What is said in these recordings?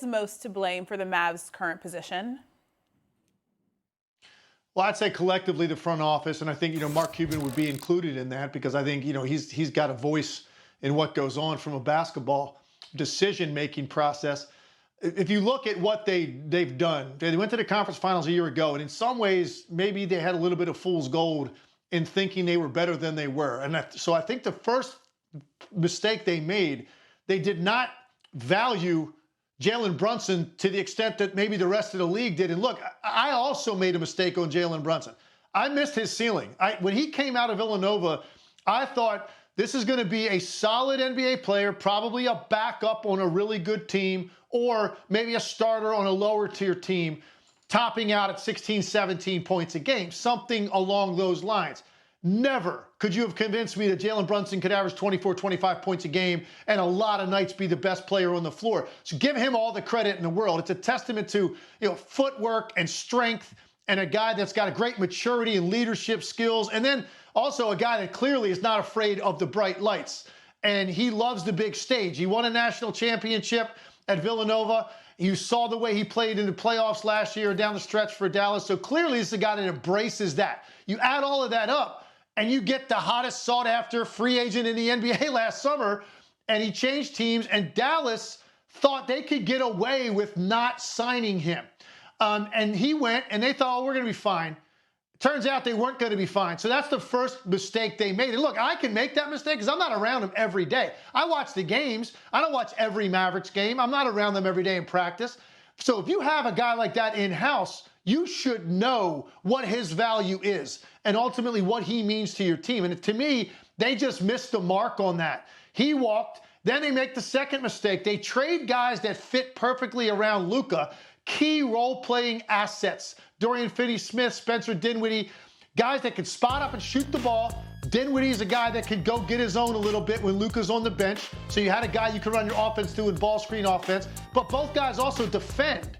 most to blame for the Mavs' current position? Well, I'd say collectively the front office, and I think, Mark Cuban would be included in that because I think, he's got a voice in what goes on from a basketball decision-making process. If you look at what they've done, they went to the conference finals a year ago, and in some ways, maybe they had a little bit of fool's gold in thinking they were better than they were. And so I think the first mistake they made, they did not value Jalen Brunson to the extent that maybe the rest of the league did. And look, I also made a mistake on Jalen Brunson. I missed his ceiling. When he came out of Villanova, I thought this is going to be a solid NBA player, probably a backup on a really good team, or maybe a starter on a lower tier team, topping out at 16, 17 points a game, something along those lines. Never could you have convinced me that Jalen Brunson could average 24, 25 points a game and a lot of nights be the best player on the floor. So give him all the credit in the world. It's a testament to, footwork and strength, and a guy that's got a great maturity and leadership skills. And then also a guy that clearly is not afraid of the bright lights. And he loves the big stage. He won a national championship at Villanova. You saw the way he played in the playoffs last year down the stretch for Dallas. So clearly this is a guy that embraces that. You add all of that up, and you get the hottest sought-after free agent in the NBA last summer, and he changed teams, and Dallas thought they could get away with not signing him. And he went, and they thought, we're going to be fine. Turns out they weren't going to be fine. So that's the first mistake they made. And look, I can make that mistake because I'm not around them every day. I watch the games. I don't watch every Mavericks game. I'm not around them every day in practice. So if you have a guy like that in-house, you should know what his value is and ultimately what he means to your team. And to me, they just missed the mark on that. He walked. Then they make the second mistake. They trade guys that fit perfectly around Luka, key role-playing assets. Dorian Finney-Smith, Spencer Dinwiddie, guys that can spot up and shoot the ball. Dinwiddie is a guy that can go get his own a little bit when Luka's on the bench. So you had a guy you could run your offense to in ball screen offense. But both guys also defend.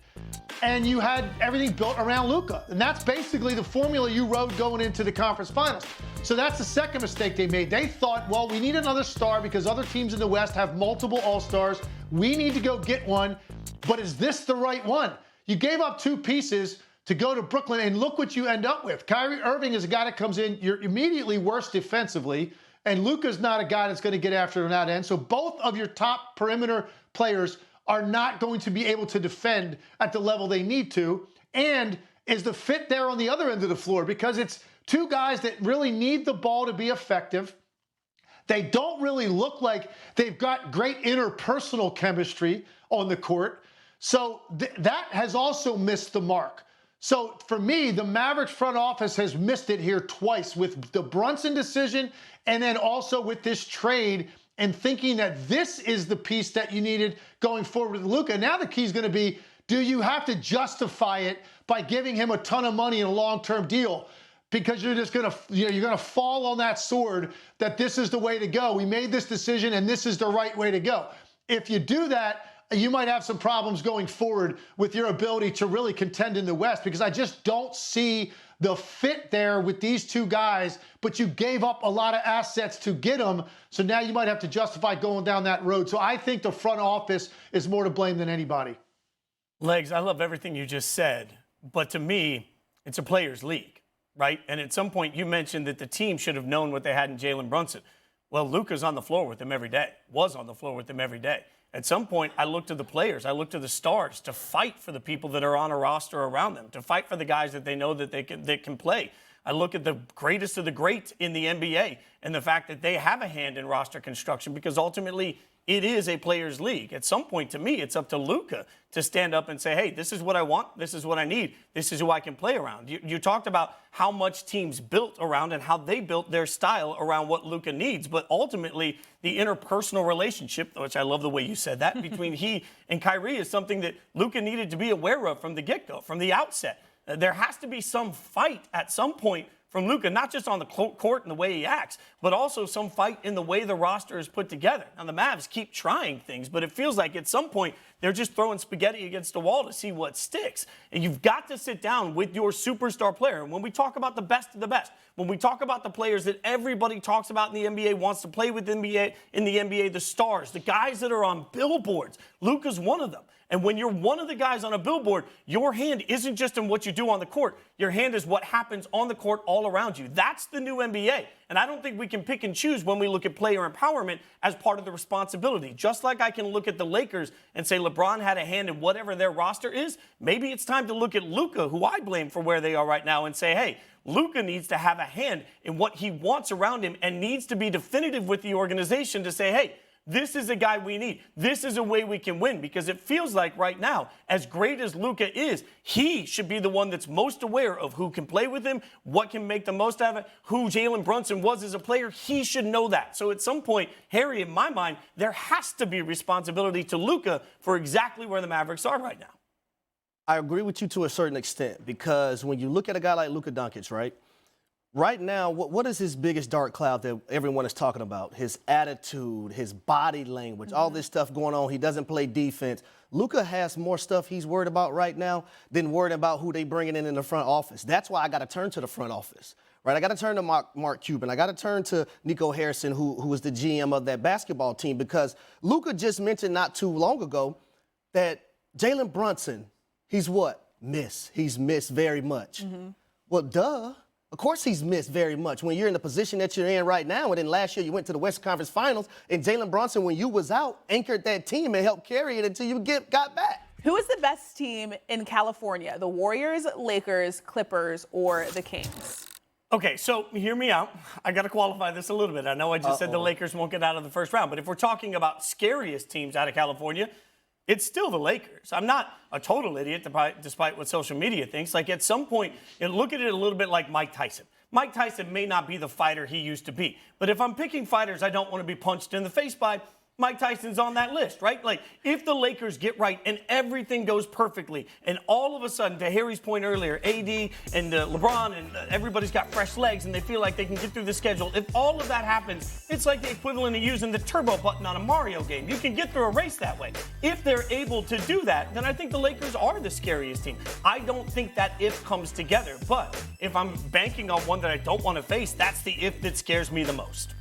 And you had everything built around Luka. And that's basically the formula you rode going into the conference finals. So that's the second mistake they made. They thought, well, we need another star because other teams in the West have multiple all-stars. We need to go get one. But is this the right one? You gave up two pieces to go to Brooklyn, and look what you end up with. Kyrie Irving is a guy that comes in, you're immediately worse defensively, and Luka's not a guy that's going to get after on that end. So both of your top perimeter players are not going to be able to defend at the level they need to. And is the fit there on the other end of the floor? Because it's two guys that really need the ball to be effective. They don't really look like they've got great interpersonal chemistry on the court. So that has also missed the mark. So for me, the Mavericks front office has missed it here twice with the Brunson decision and then also with this trade and thinking that this is the piece that you needed going forward with Luka. Now the key is going to be, do you have to justify it by giving him a ton of money in a long-term deal? Because you're just going to, you're going to fall on that sword that this is the way to go. We made this decision and this is the right way to go. If you do that, you might have some problems going forward with your ability to really contend in the West, because I just don't see the fit there with these two guys, but you gave up a lot of assets to get them, so now you might have to justify going down that road. So I think the front office is more to blame than anybody. Legs, I love everything you just said, but to me, it's a players' league, right? And at some point you mentioned that the team should have known what they had in Jalen Brunson. Well, Luka's on the floor with them every day, was on the floor with them every day. At some point, I look to the players, I look to the stars to fight for the people that are on a roster around them, to fight for the guys that they know that they can play. I look at the greatest of the great in the NBA and the fact that they have a hand in roster construction, because ultimately it is a players' league. At some point, to me, it's up to Luka to stand up and say, hey, this is what I want, this is what I need, this is who I can play around. You talked about how much teams built around and how they built their style around what Luka needs, but ultimately the interpersonal relationship, which I love the way you said that, between he and Kyrie is something that Luka needed to be aware of from the get-go, from the outset. There has to be some fight at some point from Luka, not just on the court and the way he acts, but also some fight in the way the roster is put together. Now, the Mavs keep trying things, but it feels like at some point they're just throwing spaghetti against the wall to see what sticks. And you've got to sit down with your superstar player. And when we talk about the best of the best, when we talk about the players that everybody talks about in the NBA, wants to play with in the NBA, the stars, the guys that are on billboards, Luka's one of them. And when you're one of the guys on a billboard, your hand isn't just in what you do on the court. Your hand is what happens on the court all around you. That's the new NBA. And I don't think we can pick and choose when we look at player empowerment as part of the responsibility. Just like I can look at the Lakers and say LeBron had a hand in whatever their roster is, maybe it's time to look at Luka, who I blame for where they are right now, and say, hey, Luka needs to have a hand in what he wants around him and needs to be definitive with the organization to say, hey, this is a guy we need. This is a way we can win, because it feels like right now, as great as Luka is, he should be the one that's most aware of who can play with him, what can make the most out of it, who Jalen Brunson was as a player. He should know that. So at some point, Harry, in my mind, there has to be responsibility to Luka for exactly where the Mavericks are right now. I agree with you to a certain extent, because when you look at a guy like Luka Doncic, right? Right now, what is his biggest dark cloud that everyone is talking about? His attitude, his body language, all this stuff going on. He doesn't play defense. Luka has more stuff he's worried about right now than worried about who they bringing in the front office. That's why I got to turn to the front office, right? I got to turn to Mark Cuban. I got to turn to Nico Harrison, who is the GM of that basketball team, because Luka just mentioned not too long ago that Jalen Brunson, he's what? He's missed very much. Well, duh. Of course he's missed very much when you're in the position that you're in right now. And then last year you went to the Western Conference Finals, and Jalen Brunson, when you was out, anchored that team and helped carry it until you got back. Who is the best team in California? The Warriors, Lakers, Clippers, or the Kings? Okay, so hear me out. I got to qualify this a little bit. I know I just said the Lakers won't get out of the first round, but if we're talking about scariest teams out of California, it's still the Lakers. I'm not a total idiot, despite what social media thinks. Like, at some point, look at it a little bit like Mike Tyson. Mike Tyson may not be the fighter he used to be, but if I'm picking fighters I don't want to be punched in the face by, Mike Tyson's on that list, right? Like, if the Lakers get right and everything goes perfectly, and all of a sudden, to Harry's point earlier, AD and LeBron and everybody's got fresh legs and they feel like they can get through the schedule. If all of that happens, it's like the equivalent of using the turbo button on a Mario game. You can get through a race that way. If they're able to do that, then I think the Lakers are the scariest team. I don't think that if comes together, but if I'm banking on one that I don't want to face, that's the if that scares me the most.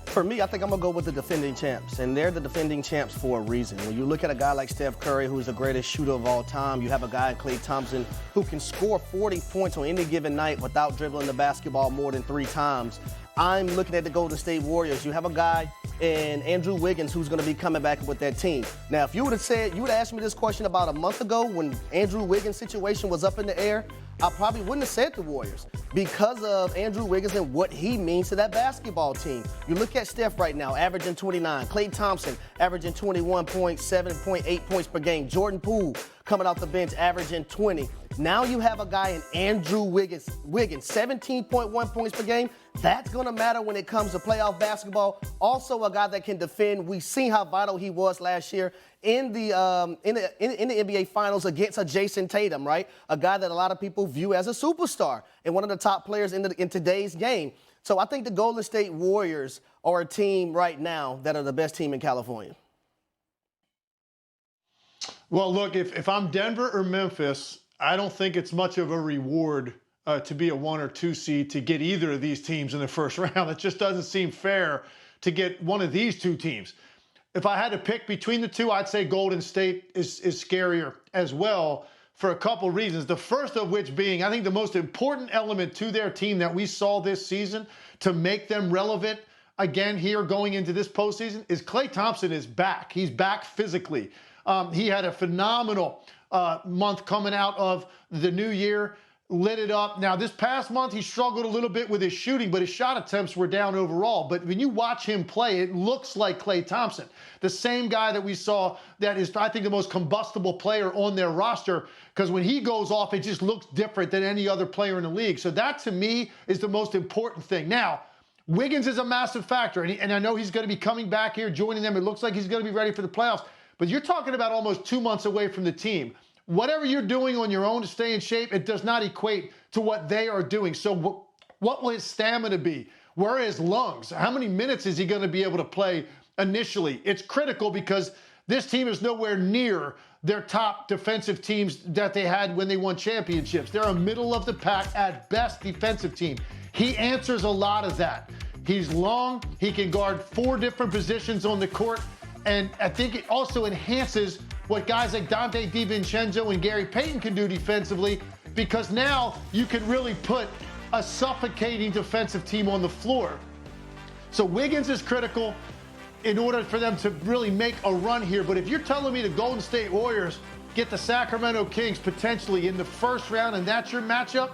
For me, I think I'm going to go with the defending champs, and they're the defending champs for a reason. When you look at a guy like Steph Curry, who's the greatest shooter of all time, you have a guy in Klay Thompson who can score 40 points on any given night without dribbling the basketball more than 3 times. I'm looking at the Golden State Warriors. You have a guy in Andrew Wiggins who's going to be coming back with that team. Now, if you would have asked me this question about a month ago when Andrew Wiggins' situation was up in the air, I probably wouldn't have said the Warriors because of Andrew Wiggins and what he means to that basketball team. You look at Steph right now, averaging 29. Klay Thompson, averaging 21.7.8 points per game. Jordan Poole coming off the bench, averaging 20. Now you have a guy in Andrew Wiggins, 17.1 points per game. That's going to matter when it comes to playoff basketball. Also a guy that can defend. We've seen how vital he was last year in the NBA Finals against a Jason Tatum, right? A guy that a lot of people view as a superstar and one of the top players in today's game. So I think the Golden State Warriors are a team right now that are the best team in California. Well, look, if I'm Denver or Memphis, I don't think it's much of a reward to be a 1 or 2 seed to get either of these teams in the first round. It just doesn't seem fair to get one of these 2 teams. If I had to pick between the 2, I'd say Golden State is scarier as well for a couple reasons. The first of which being, I think the most important element to their team that we saw this season to make them relevant again here going into this postseason is Klay Thompson is back. He's back physically. He had a phenomenal month coming out of the new year, lit it up. Now, this past month, he struggled a little bit with his shooting, but his shot attempts were down overall. But when you watch him play, it looks like Klay Thompson, the same guy that we saw that is, I think, the most combustible player on their roster, because when he goes off, it just looks different than any other player in the league. So that, to me, is the most important thing. Now, Wiggins is a massive factor, and I know he's going to be coming back here, joining them. It looks like he's going to be ready for the playoffs. But you're talking about almost 2 months away from the team. Whatever you're doing on your own to stay in shape, it does not equate to what they are doing. So what will his stamina be? Where are his lungs? How many minutes is he going to be able to play initially? It's critical because this team is nowhere near their top defensive teams that they had when they won championships. They're a middle of the pack at best defensive team. He answers a lot of that. He's long. He can guard 4 different positions on the court. And I think it also enhances what guys like Dante DiVincenzo and Gary Payton can do defensively, because now you can really put a suffocating defensive team on the floor. So Wiggins is critical in order for them to really make a run here. But if you're telling me the Golden State Warriors get the Sacramento Kings potentially in the first round and that's your matchup,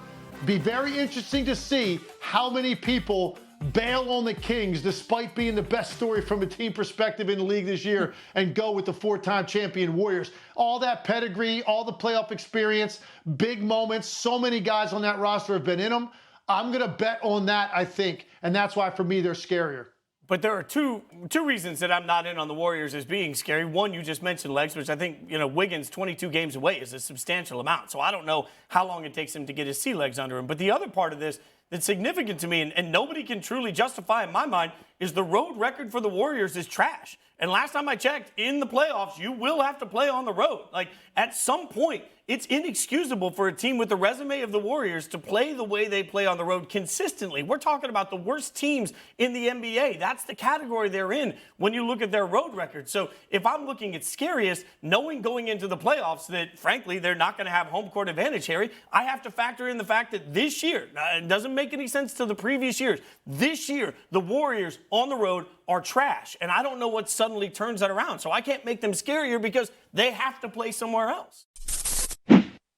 be very interesting to see how many people bail on the Kings despite being the best story from a team perspective in the league this year and go with the 4-time champion Warriors. All that pedigree, all the playoff experience, big moments, so many guys on that roster have been in them. I'm going to bet on that, I think, and that's why for me they're scarier. But there are two reasons that I'm not in on the Warriors as being scary. One, you just mentioned, Legs, which I think, Wiggins 22 games away is a substantial amount. So I don't know how long it takes him to get his sea legs under him. But the other part of this that's significant to me, and nobody can truly justify in my mind, is the road record for the Warriors is trash. And last time I checked, in the playoffs, you will have to play on the road. Like, at some point, it's inexcusable for a team with the resume of the Warriors to play the way they play on the road consistently. We're talking about the worst teams in the NBA. That's the category they're in when you look at their road record. So if I'm looking at scariest, knowing going into the playoffs that, frankly, they're not going to have home court advantage, Harry, I have to factor in the fact that this year, it doesn't make any sense to the previous years, this year, the Warriors on the road are trash. And I don't know what suddenly turns that around. So I can't make them scarier because they have to play somewhere else.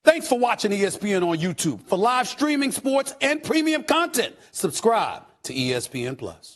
Thanks for watching ESPN on YouTube. For live streaming, sports, and premium content, subscribe to ESPN+.